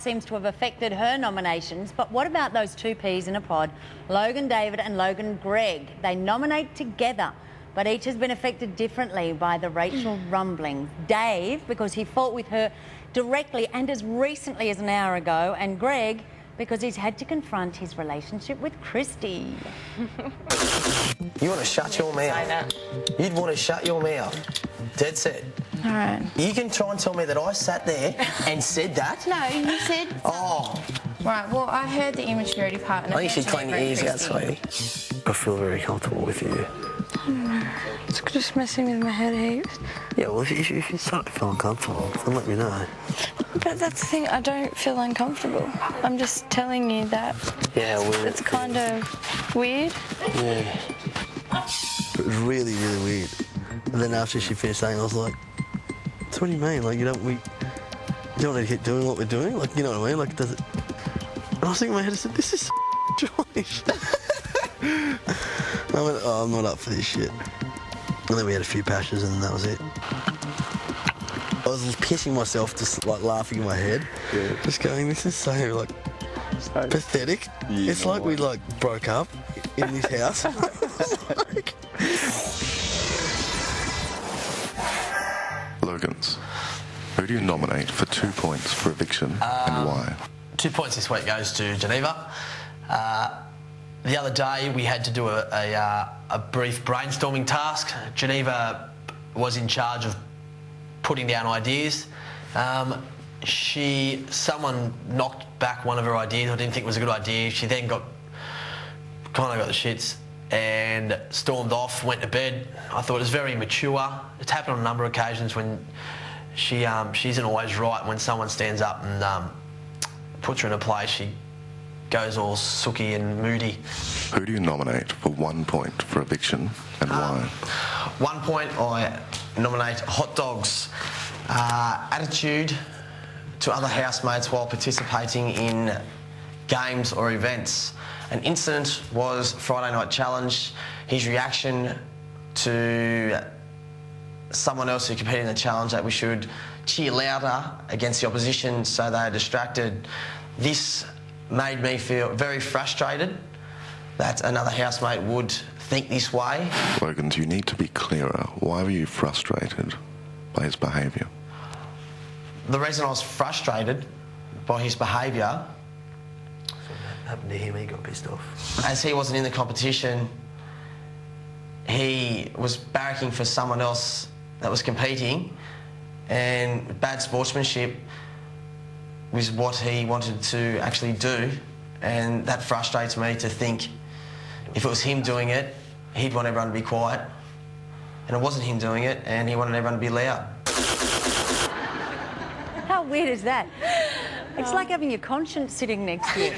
seems to have affected her nominations, but what about those two peas in a pod, Logan David and Logan Greg? They nominate together, but each has been affected differently by the Rachel rumblings. Dave, because he fought with her directly and as recently as an hour ago, and Greg, because he's had to confront his relationship with Christy. You want to shut your mouth? You'd want to shut your mouth. Dead set. All right. You can try and tell me that I sat there and said that? No, you said... Oh. Right, well, I heard the immaturity part. And I think you should clean your ears out, sweetie. I feel very comfortable with you. I don't know. It's just messing with my head heaps. Yeah, well, if you start to feel uncomfortable, then let me know. But that's the thing, I don't feel uncomfortable. I'm just telling you that. Yeah, well... It's kind of weird. Yeah. It was really, really weird. And then after she finished saying, I was like, so what do you mean? Like, you don't need to keep doing what we're doing? Like, you know what I mean? Like, does it... And I was thinking in my head, I said, this is so Joyce. I went, oh, I'm not up for this shit. And then we had a few pashes and that was it. I was pissing myself, just like laughing in my head. Yeah. Just going, this is so like pathetic. Yeah, it's like we like broke up in this house. Like... Logans, who do you nominate for 2 points for eviction and why? 2 points this week goes to Geneva. The other day we had to do a brief brainstorming task. Geneva was in charge of putting down ideas. Someone knocked back one of her ideas I didn't think was a good idea. She then kind of got the shits and stormed off, went to bed. I thought it was very immature. It's happened on a number of occasions when she isn't always right. When someone stands up and puts her in a place, she goes all sooky and moody. Who do you nominate for 1 point for eviction and why? 1 point, I nominate Hot Dog's attitude to other housemates while participating in games or events. An incident was Friday Night Challenge. His reaction to someone else who competed in the challenge that we should cheer louder against the opposition so they are distracted. This made me feel very frustrated that another housemate would think this way. Logan, you need to be clearer. Why were you frustrated by his behaviour? The reason I was frustrated by his behaviour... happened to him, he got pissed off. As he wasn't in the competition, he was barracking for someone else that was competing, and bad sportsmanship was what he wanted to actually do, and that frustrates me to think if it was him doing it, he'd want everyone to be quiet, and it wasn't him doing it, and he wanted everyone to be loud. How weird is that? It's like having your conscience sitting next to you.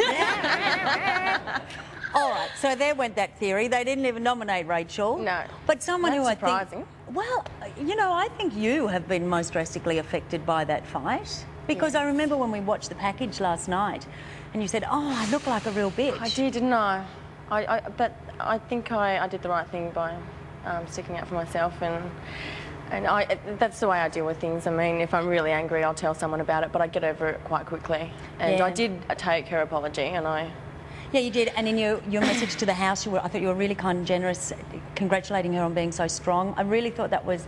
All right, so there went that theory. They didn't even nominate Rachel. No. But someone That's who surprising. I think... Well, you know, I think you have been most drastically affected by that fight. Because I remember when we watched the package last night and you said, oh, I look like a real bitch. I did, didn't I? But I think I did the right thing by sticking up for myself, and that's the way I deal with things. I mean, if I'm really angry, I'll tell someone about it, but I get over it quite quickly. And I did take her apology, and Yeah, you did. And in your message to the House, I thought you were really kind and generous, congratulating her on being so strong. I really thought that was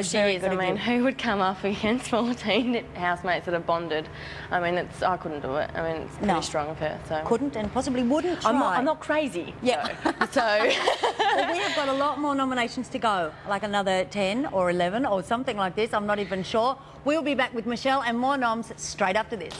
she very is. good I mean, of you. who would come up against 14 housemates that are bonded? I mean, I couldn't do it. I mean, it's pretty strong of her. So couldn't and possibly wouldn't try. I'm not crazy. Yeah. So well, we have got a lot more nominations to go, like another 10 or 11 or something like this. I'm not even sure. We'll be back with Michelle and more noms straight after this.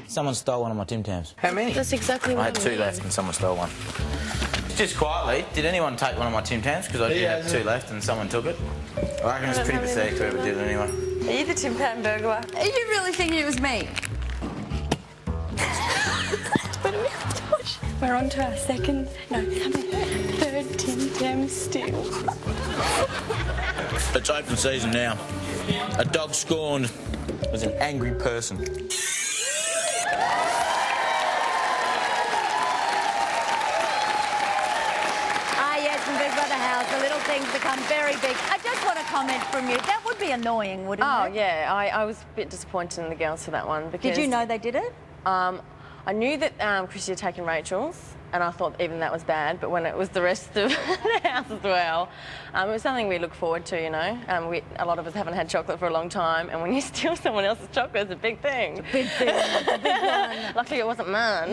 Someone stole one of my Tim Tams. How many? that's exactly what I had two left and someone stole one. Just quietly, did anyone take one of my Tim Tams? Because I did have two left and someone took it. I reckon it's pretty pathetic whoever did it anyway. Are you the Tim Tam burglar? Are you really thinking it was me? What are we doing? We're on to our third Tim Tam still. It's open season now. A dog scorned was an angry person. Yes, in Big Brother House, the little things become very big. I just want a comment from you. That would be annoying, wouldn't it? Oh, yeah. I was a bit disappointed in the girls for that one. Because, did you know they did it? I knew that Chrissy had taken Rachel's, and I thought even that was bad, but when it was the rest of the house as well, it was something we look forward to, you know. A lot of us haven't had chocolate for a long time, and when you steal someone else's chocolate, it's a big thing. It's a big thing. It's a big one. Luckily, it wasn't mine.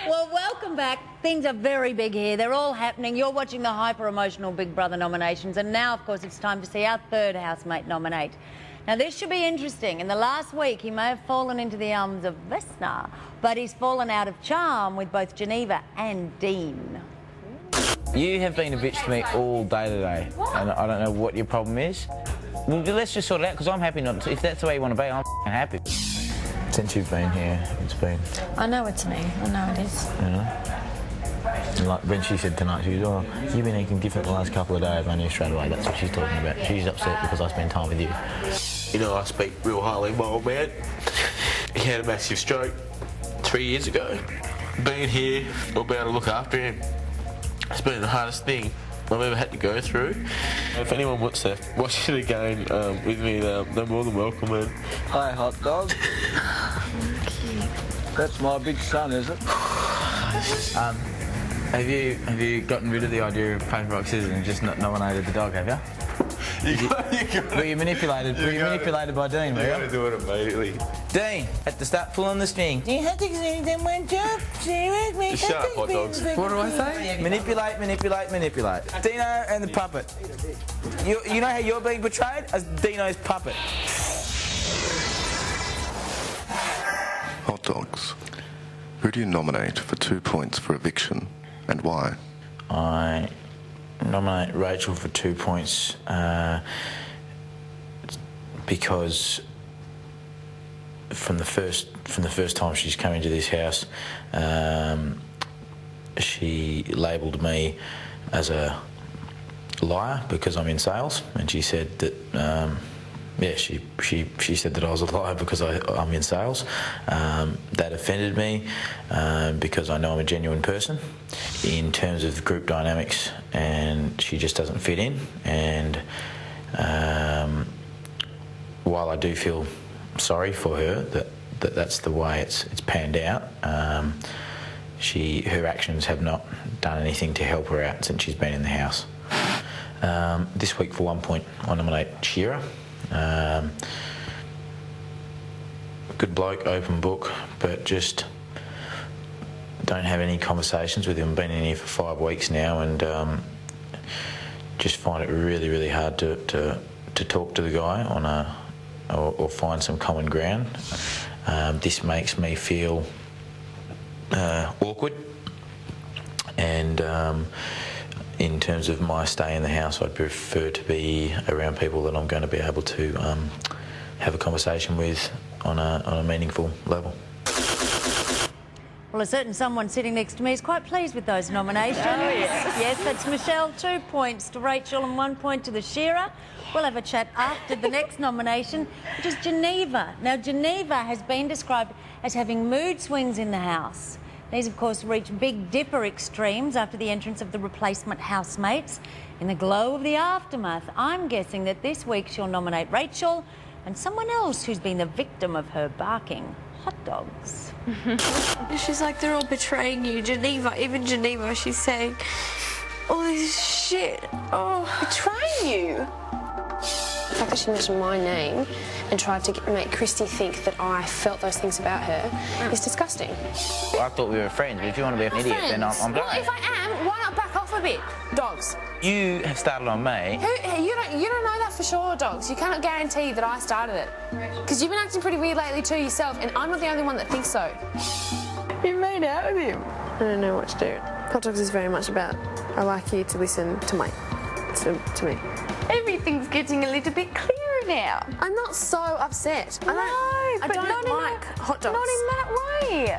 Well, welcome back. Things are very big here. They're all happening. You're watching the hyper-emotional Big Brother nominations, and now, of course, it's time to see our third housemate nominate. Now, this should be interesting. In the last week, he may have fallen into the arms of Vesna, but he's fallen out of charm with both Geneva and Dean. You have been a bitch to me all day today, and I don't know what your problem is. Well, let's just sort it out, because I'm happy not to. If that's the way you want to be, I'm happy. Since you've been here, it's been... I know it's me. I know it is. You know? And like when she said tonight, she goes, oh, you've been acting different the last couple of days. I knew straight away that's what she's talking about. She's upset because I spend time with you. You know, I speak real highly of my old man. He had a massive stroke 3 years ago. Being here, we'll be able to look after him. It's been the hardest thing I've ever had to go through. If anyone wants to watch it again with me, they're more than welcome. And hi, hot dog. That's my big son, is it? Have you gotten rid of the idea of paper, rock, scissors and just not nominated the dog, have you? Were you manipulated by Dean, were you? You got to do it immediately. Dean, at the start pulling the string. You have to do them one job. Shut up, hot dogs. What do I say? Manipulate, manipulate, manipulate. Dino and the puppet. You know how you're being portrayed? As Dino's puppet. Hot dogs. Who do you nominate for 2 points for eviction, and why? I nominate Rachel for 2 points because from the first time she's come into this house, she labelled me as a liar because I'm in sales, and she said that. Yeah, she said that I was a liar because I'm in sales. That offended me because I know I'm a genuine person in terms of group dynamics, and she just doesn't fit in. And while I do feel sorry for her that's the way it's panned out, her actions have not done anything to help her out since she's been in the house. This week, for 1 point, I nominate Shearer. Good bloke, open book, but just don't have any conversations with him. Been in here for 5 weeks now, and just find it really, really hard to talk to the guy on or find some common ground. This makes me feel awkward, and in terms of my stay in the house, I'd prefer to be around people that I'm going to be able to have a conversation with on a meaningful level. Well, a certain someone sitting next to me is quite pleased with those nominations. Oh, yes. Yes, that's Michelle. 2 points to Rachel and 1 point to the Shearer. We'll have a chat after the next nomination, which is Geneva. Now, Geneva has been described as having mood swings in the house. These, of course, reach Big Dipper extremes after the entrance of the replacement housemates. In the glow of the aftermath, I'm guessing that this week she'll nominate Rachel and someone else who's been the victim of her barking. Hot dogs. She's like, they're all betraying you. Geneva, even Geneva, she's saying all this shit. Oh, betraying you? The fact that she mentioned my name and tried to make Christy think that I felt those things about her is disgusting. I thought we were friends, but if you want to be an idiot, then I'm Well, if I am, why not back off a bit? Dogs. You have started on me. You don't know that for sure, Dogs. You cannot guarantee that I started it. Because you've been acting pretty weird lately too yourself, and I'm not the only one that thinks so. you made out with him. I don't know what to do. Hot Dogs is very much about, I like you to listen to me. Everything's getting a little bit clearer now. I'm not so upset. I don't like Hot Dogs. Not in that way.